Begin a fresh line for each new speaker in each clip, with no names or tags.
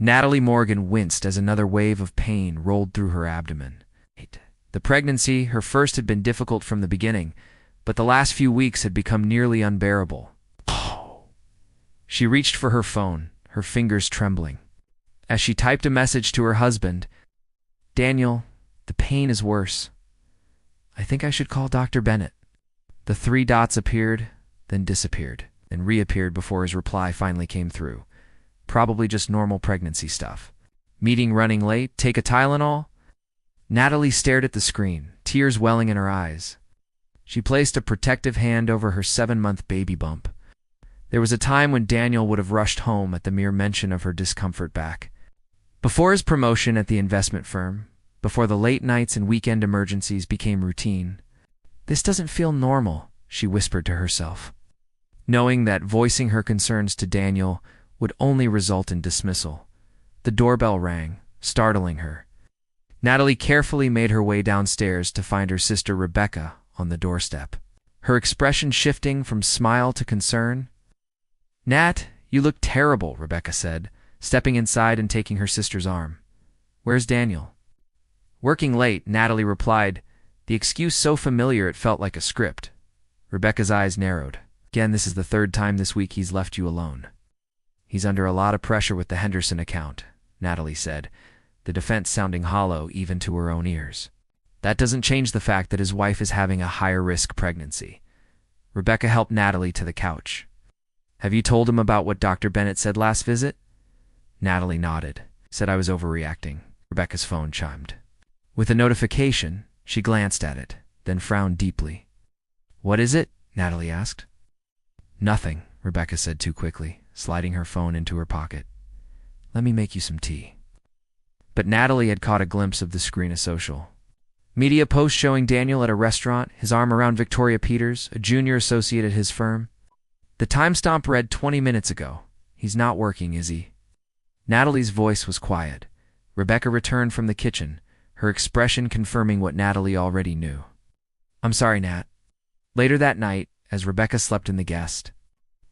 Natalie Morgan winced as another wave of pain rolled through her abdomen. The pregnancy, her first, had been difficult from the beginning, but the last few weeks had become nearly unbearable. She reached for her phone, her fingers trembling. As she typed a message to her husband, "Daniel, the pain is worse. I think I should call Dr. Bennett." The three dots appeared, then disappeared, and reappeared before his reply finally came through. Probably just normal pregnancy stuff. "Meeting running late, take a Tylenol?" Natalie stared at the screen, tears welling in her eyes. She placed a protective hand over her 7-month baby bump. There was a time when Daniel would have rushed home at the mere mention of her discomfort back. Before his promotion at the investment firm, before the late nights and weekend emergencies became routine. "This doesn't feel normal," she whispered to herself, knowing that voicing her concerns to Daniel would only result in dismissal. The doorbell rang, startling her. Natalie carefully made her way downstairs to find her sister Rebecca on the doorstep, her expression shifting from smile to concern. "Nat, you look terrible," Rebecca said, stepping inside and taking her sister's arm. "Where's Daniel?" "Working late," Natalie replied, the excuse so familiar it felt like a script. Rebecca's eyes narrowed. "Again, this is the third time this week he's left you alone." "He's under a lot of pressure with the Henderson account," Natalie said, the defense sounding hollow even to her own ears. "That doesn't change the fact that his wife is having a higher-risk pregnancy." Rebecca helped Natalie to the couch. "Have you told him about what Dr. Bennett said last visit?" Natalie nodded. "Said I was overreacting." Rebecca's phone chimed. With a notification, she glanced at it, then frowned deeply. "What is it?" Natalie asked. "Nothing," Rebecca said too quickly, sliding her phone into her pocket. "Let me make you some tea." But Natalie had caught a glimpse of the screen of social media post showing Daniel at a restaurant, his arm around Victoria Peters, a junior associate at his firm. The timestamp read 20 minutes ago. "He's not working, is he?" Natalie's voice was quiet. Rebecca returned from the kitchen, her expression confirming what Natalie already knew. "I'm sorry, Nat." Later that night, as Rebecca slept in the guest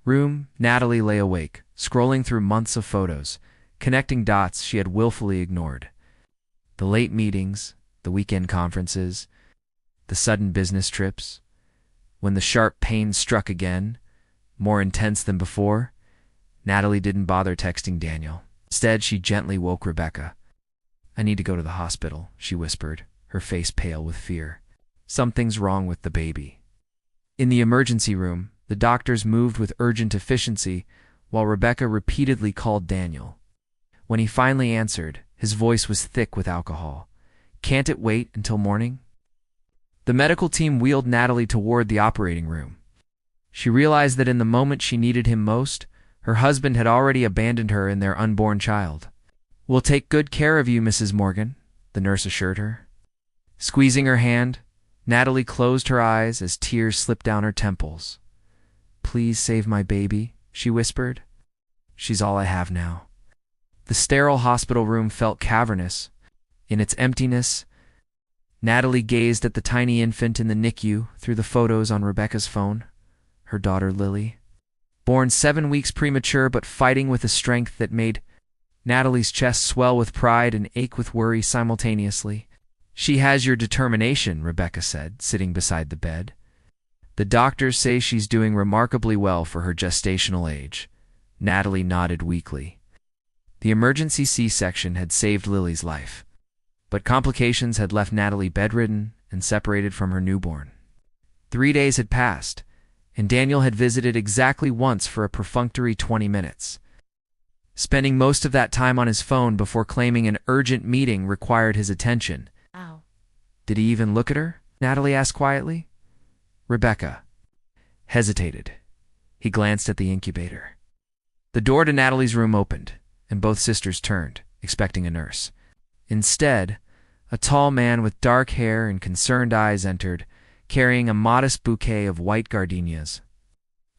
room, Natalie lay awake, scrolling through months of photos, connecting dots she had willfully ignored. The late meetings, the weekend conferences, the sudden business trips. When the sharp pain struck again, more intense than before, Natalie didn't bother texting Daniel. Instead, she gently woke Rebecca. "I need to go to the hospital," she whispered, her face pale with fear. "Something's wrong with the baby." In the emergency room, the doctors moved with urgent efficiency while Rebecca repeatedly called Daniel. When he finally answered, his voice was thick with alcohol. "Can't it wait until morning?" The medical team wheeled Natalie toward the operating room. She realized that in the moment she needed him most, her husband had already abandoned her and their unborn child. "We'll take good care of you, Mrs. Morgan," the nurse assured her. Squeezing her hand, Natalie closed her eyes as tears slipped down her temples. "Please save my baby," she whispered. "She's all I have now." The sterile hospital room felt cavernous. In its emptiness, Natalie gazed at the tiny infant in the NICU through the photos on Rebecca's phone, her daughter Lily. Born 7 weeks premature but fighting with a strength that made Natalie's chest swell with pride and ache with worry simultaneously. "She has your determination," Rebecca said, sitting beside the bed. "The doctors say she's doing remarkably well for her gestational age." Natalie nodded weakly. The emergency C-section had saved Lily's life, but complications had left Natalie bedridden and separated from her newborn. 3 days had passed, and Daniel had visited exactly once for a perfunctory 20 minutes, spending most of that time on his phone before claiming an urgent meeting required his attention.
Ow.
"Did he even look at her?" Natalie asked quietly. Rebecca hesitated. He glanced at the incubator. The door to Natalie's room opened, and both sisters turned, expecting a nurse. Instead, a tall man with dark hair and concerned eyes entered, carrying a modest bouquet of white gardenias.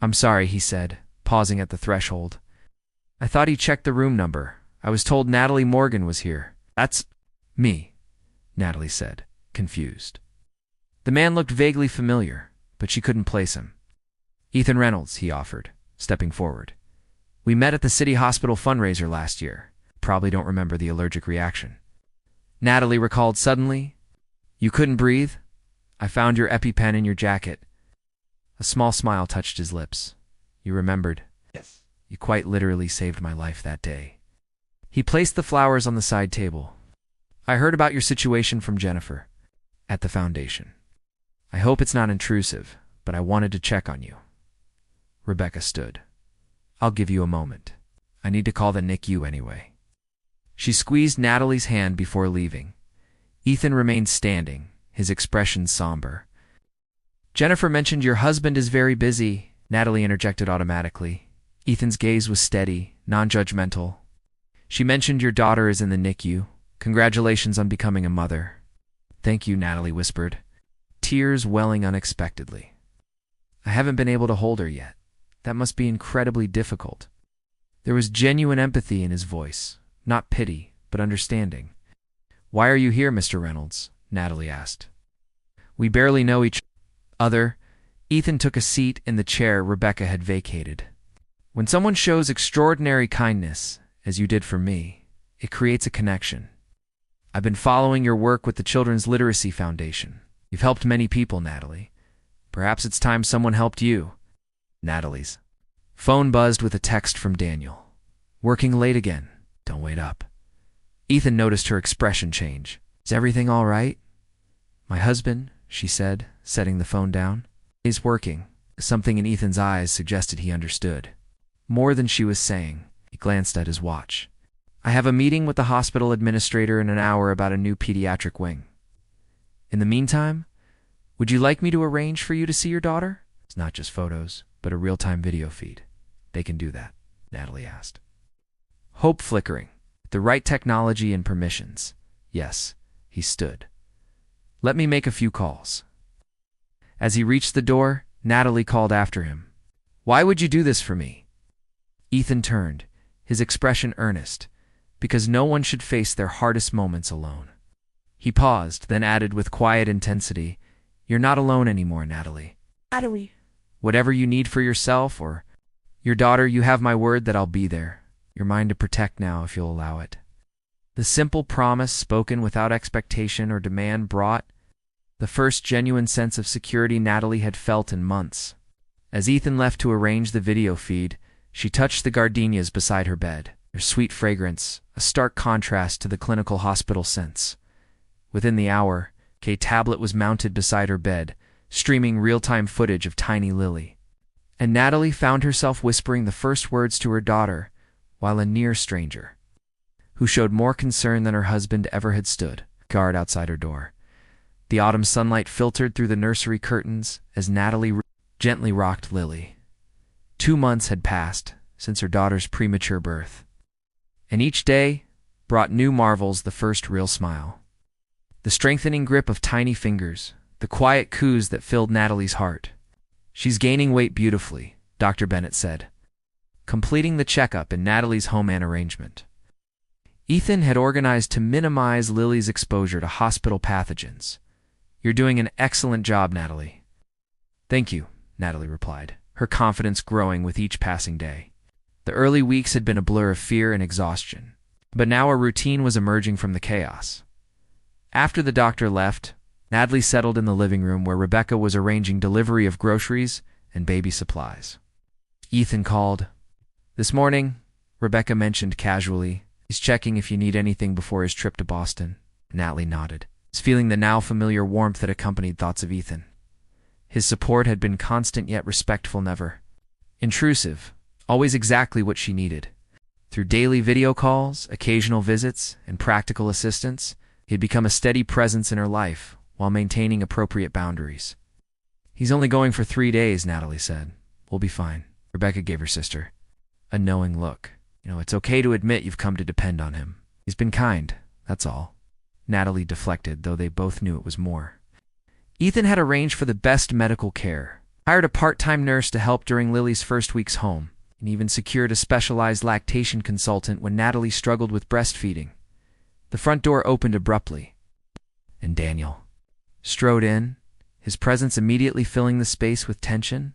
"I'm sorry," he said, pausing at the threshold. "I thought he checked the room number. I was told Natalie Morgan was here." "That's me," Natalie said, confused. The man looked vaguely familiar, but she couldn't place him. "Ethan Reynolds," he offered, stepping forward. "We met at the City Hospital fundraiser last year. probably don't remember the allergic reaction. Natalie recalled suddenly. You couldn't breathe? I found your EpiPen in your jacket. A small smile touched his lips. You remembered? Yes. You quite literally saved my life that day. He placed the flowers on the side table. I heard about your situation from Jennifer at the foundation. I hope it's not intrusive, but I wanted to check on you. Rebecca stood. I'll give you a moment. I need to call the NICU anyway. She squeezed Natalie's hand before leaving. Ethan remained standing, his expression somber. Jennifer mentioned your husband is very busy, Natalie interjected automatically. Ethan's gaze was steady, non-judgmental. She mentioned your daughter is in the NICU. Congratulations on becoming a mother. Thank you, Natalie whispered, tears welling unexpectedly. I haven't been able to hold her yet. That must be incredibly difficult. There was genuine empathy in his voice, not pity, but understanding. Why are you here, Mr. Reynolds? Natalie asked. We barely know each other. Ethan took a seat in the chair Rebecca had vacated. When someone shows extraordinary kindness, as you did for me, it creates a connection. I've been following your work with the Children's Literacy Foundation. You've helped many people, Natalie. Perhaps it's time someone helped you. Natalie's phone buzzed with a text from Daniel. Working late again. Don't wait up. Ethan noticed her expression change. Is everything all right? My husband, she said, setting the phone down. He's working. Something in Ethan's eyes suggested he understood. More than she was saying, he glanced at his watch. I have a meeting with the hospital administrator in an hour about a new pediatric wing. In the meantime, would you like me to arrange for you to see your daughter? It's not just photos, but a real-time video feed. They can do that, Natalie asked. Hope flickering. The right technology and permissions. Yes, he stood. Let me make a few calls. As he reached the door, Natalie called after him. Why would you do this for me? Ethan turned, his expression earnest, because no one should face their hardest moments alone. He paused, then added with quiet intensity, You're not alone anymore, Natalie. Natalie. Whatever you need for yourself or your daughter, you have my word that I'll be there. You're mine to protect now if you'll allow it. The simple promise spoken without expectation or demand brought the first genuine sense of security Natalie had felt in months. As Ethan left to arrange the video feed, she touched the gardenias beside her bed, their sweet fragrance, a stark contrast to the clinical hospital scents. Within the hour, a tablet was mounted beside her bed, streaming real-time footage of tiny Lily. And Natalie found herself whispering the first words to her daughter, while a near stranger, who showed more concern than her husband ever had stood, guard outside her door. The autumn sunlight filtered through the nursery curtains as Natalie gently rocked Lily. 2 months had passed since her daughter's premature birth, and each day brought new marvels, the first real smile. The strengthening grip of tiny fingers, the quiet coos that filled Natalie's heart. She's gaining weight beautifully, Dr. Bennett said, completing the checkup in Natalie's home arrangement. Ethan had organized to minimize Lily's exposure to hospital pathogens. You're doing an excellent job, Natalie. Thank you, Natalie replied, her confidence growing with each passing day. The early weeks had been a blur of fear and exhaustion, but now a routine was emerging from the chaos. After the doctor left, Natalie settled in the living room where Rebecca was arranging delivery of groceries and baby supplies. Ethan called. This morning, Rebecca mentioned casually, he's checking if you need anything before his trip to Boston. Natalie nodded, feeling the now familiar warmth that accompanied thoughts of Ethan. His support had been constant yet respectful, never intrusive, always exactly what she needed. Through daily video calls, occasional visits, and practical assistance, he had become a steady presence in her life while maintaining appropriate boundaries. He's only going for 3 days, Natalie said. We'll be fine. Rebecca gave her sister a knowing look. It's okay to admit you've come to depend on him. He's been kind, that's all. Natalie deflected, though they both knew it was more. Ethan had arranged for the best medical care, hired a part-time nurse to help during Lily's first weeks home, and even secured a specialized lactation consultant when Natalie struggled with breastfeeding. The front door opened abruptly, and Daniel strode in, his presence immediately filling the space with tension.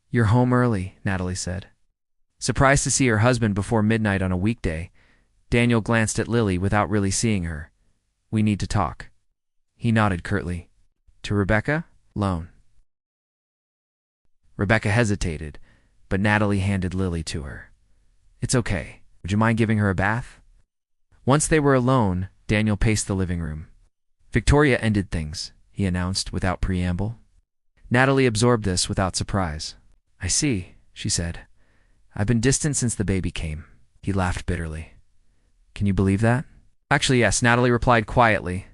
You're home early, Natalie said. Surprised to see her husband before midnight on a weekday, Daniel glanced at Lily without really seeing her. "We need to talk." He nodded curtly. "To Rebecca? Alone." Rebecca hesitated, but Natalie handed Lily to her. "It's okay. Would you mind giving her a bath?" Once they were alone, Daniel paced the living room. "Victoria ended things," he announced without preamble. Natalie absorbed this without surprise. "I see," she said. "I've been distant since the baby came." He laughed bitterly. "Can you believe that?" "Actually, yes," Natalie replied quietly.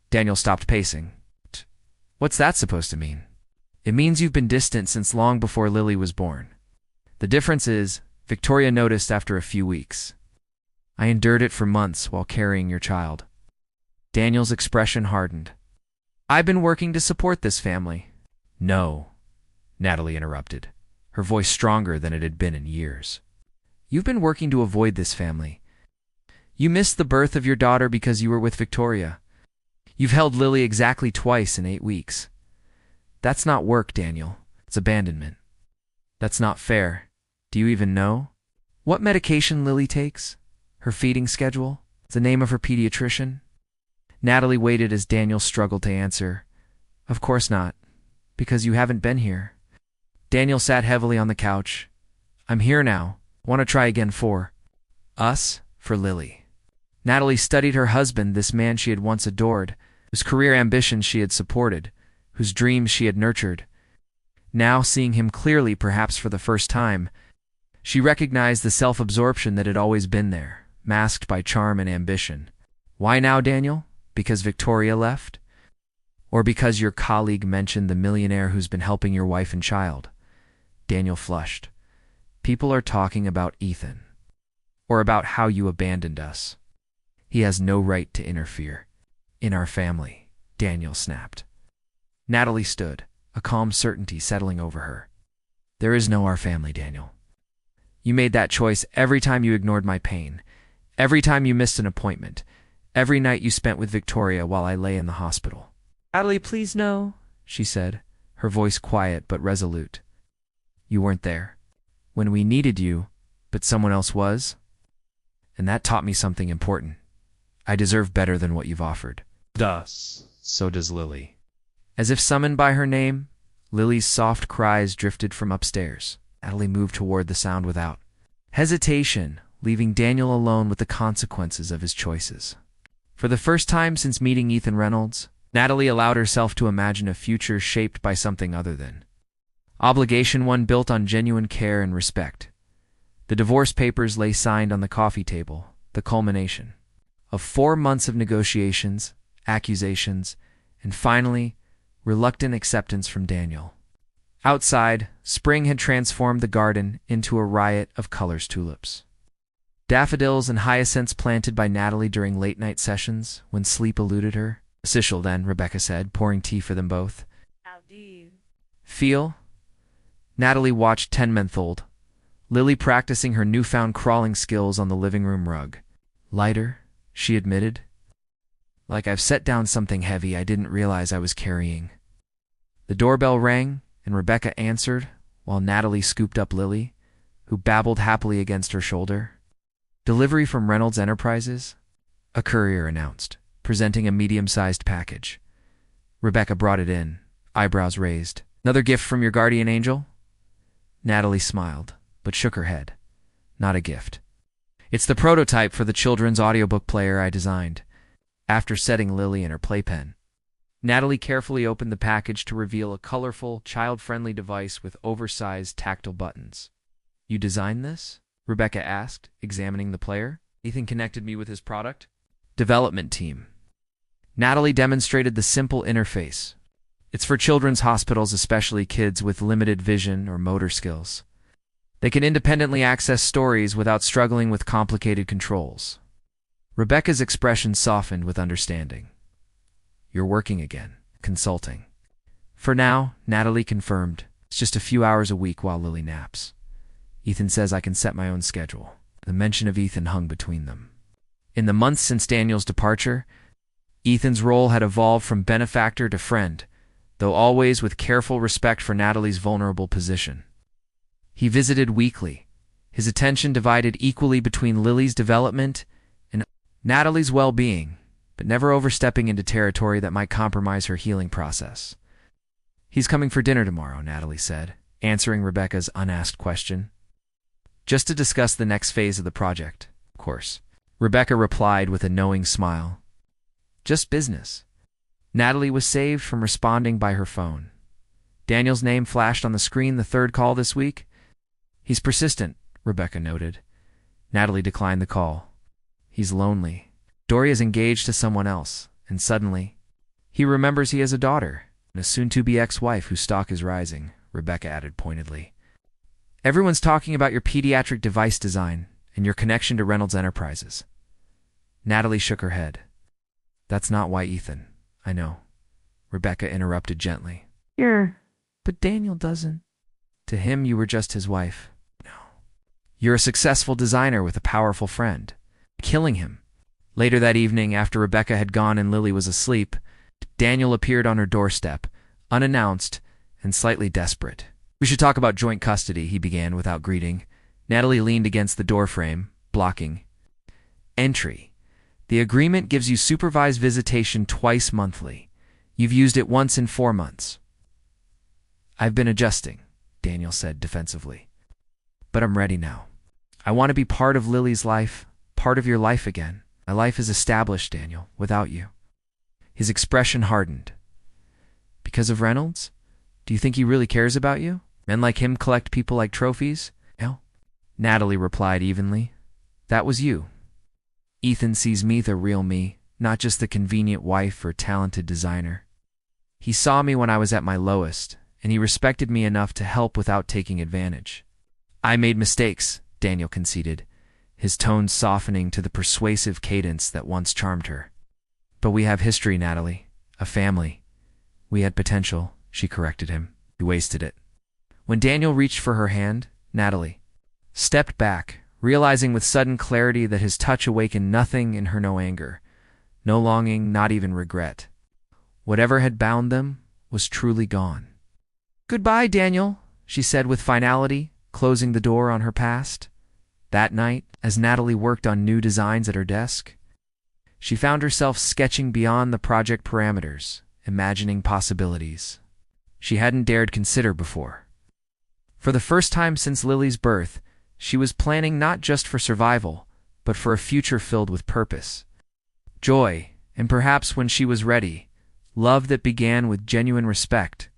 Daniel stopped pacing. "What's that supposed to mean?" "It means you've been distant since long before Lily was born. The difference is, Victoria noticed after a few weeks. I endured it for months while carrying your child." Daniel's expression hardened. "I've been working to support this family." "No," Natalie interrupted, her voice stronger than it had been in years. "You've been working to avoid this family. You missed the birth of your daughter because you were with Victoria. You've held Lily exactly twice in 8 weeks. That's not work, Daniel. It's abandonment." "That's not fair. Do you even know what medication Lily takes? Her feeding schedule? The name of her pediatrician?" Natalie waited as Daniel struggled to answer. "Of course not. Because you haven't been here." Daniel sat heavily on the couch. "I'm here now. Want to try again for us, for Lily." Natalie studied her husband, this man she had once adored, whose career ambitions she had supported, whose dreams she had nurtured. Now, seeing him clearly, perhaps for the first time, she recognized the self-absorption that had always been there, masked by charm and ambition. "Why now, Daniel? Because Victoria left? Or because your colleague mentioned the millionaire who's been helping your wife and child?" Daniel flushed. "People are talking about Ethan. Or about how you abandoned us. He has no right to interfere in our family," Daniel snapped. Natalie stood, a calm certainty settling over her. "There is no our family, Daniel. You made that choice every time you ignored my pain, every time you missed an appointment, every night you spent with Victoria while I lay in the hospital." "Natalie, please no," she said, her voice quiet but resolute. "You weren't there when we needed you, but someone else was. And that taught me something important. I deserve better than what you've offered." So does Lily." As if summoned by her name, Lily's soft cries drifted from upstairs. Natalie moved toward the sound without hesitation, leaving Daniel alone with the consequences of his choices. For the first time since meeting Ethan Reynolds, Natalie allowed herself to imagine a future shaped by something other than obligation, one built on genuine care and respect. The divorce papers lay signed on the coffee table, the culmination of 4 months of negotiations, accusations, and finally, reluctant acceptance from Daniel. Outside, spring had transformed the garden into a riot of colors: tulips, daffodils, and hyacinths planted by Natalie during late-night sessions when sleep eluded her. "Official then," Rebecca said, pouring tea for them both.
"How do you
"Feel?" Natalie watched 10-month-old Lily practicing her newfound crawling skills on the living room rug. "Lighter," she admitted. "Like I've set down something heavy I didn't realize I was carrying." The doorbell rang, and Rebecca answered while Natalie scooped up Lily, who babbled happily against her shoulder. "Delivery from Reynolds Enterprises," a courier announced, presenting a medium-sized package. Rebecca brought it in, eyebrows raised. "Another gift from your guardian angel?" Natalie smiled, but shook her head. "Not a gift. It's the prototype for the children's audiobook player I designed." After setting Lily in her playpen, Natalie carefully opened the package to reveal a colorful, child-friendly device with oversized tactile buttons. "You designed this?" Rebecca asked, examining the player. "Ethan connected me with his product development team." Natalie demonstrated the simple interface. "It's for children's hospitals, especially kids with limited vision or motor skills. They can independently access stories without struggling with complicated controls." Rebecca's expression softened with understanding. "You're working again, consulting." "For now," Natalie confirmed. "It's just a few hours a week while Lily naps. Ethan says I can set my own schedule." The mention of Ethan hung between them. In the months since Daniel's departure, Ethan's role had evolved from benefactor to friend, though always with careful respect for Natalie's vulnerable position. He visited weekly, his attention divided equally between Lily's development Natalie's well-being, but never overstepping into territory that might compromise her healing process. "He's coming for dinner tomorrow," Natalie said, answering Rebecca's unasked question. "Just to discuss the next phase of the project, of course." Rebecca replied with a knowing smile. "Just business." Natalie was saved from responding by her phone. Daniel's name flashed on the screen the third call this week. "He's persistent," Rebecca noted. Natalie declined the call. "He's lonely. Doria's engaged to someone else, and suddenly, he remembers he has a daughter and a soon-to-be ex-wife whose stock is rising," Rebecca added pointedly. "Everyone's talking about your pediatric device design and your connection to Reynolds Enterprises." Natalie shook her head. "That's not why, Ethan. I know." Rebecca interrupted gently. But Daniel doesn't." "To him, you were just his wife." "No. You're a successful designer with a powerful friend. Killing him." Later that evening, after Rebecca had gone and Lily was asleep, Daniel appeared on her doorstep, unannounced and slightly desperate. "We should talk about joint custody," he began without greeting. Natalie leaned against the doorframe, blocking entry. "The agreement gives you supervised visitation twice monthly. You've used it once in 4 months." "I've been adjusting," Daniel said defensively. "But I'm ready now. I want to be part of Lily's life, part of your life again. My life is established, Daniel, without you." His expression hardened. "Because of Reynolds? Do you think he really cares about you? Men like him collect people like trophies?" "No." Natalie replied evenly. "That was you. Ethan sees me the real me, not just the convenient wife or talented designer. He saw me when I was at my lowest, and he respected me enough to help without taking advantage." "I made mistakes," Daniel conceded, his tone softening to the persuasive cadence that once charmed her. "But we have history, Natalie. A family. We had potential," she corrected him. "You wasted it." When Daniel reached for her hand, Natalie stepped back, realizing with sudden clarity that his touch awakened nothing in her, no anger, no longing, not even regret. Whatever had bound them was truly gone. "Goodbye, Daniel," she said with finality, closing the door on her past. That night, as Natalie worked on new designs at her desk, she found herself sketching beyond the project parameters, imagining possibilities she hadn't dared consider before. For the first time since Lily's birth, she was planning not just for survival, but for a future filled with purpose, joy, and perhaps, when she was ready, love that began with genuine respect,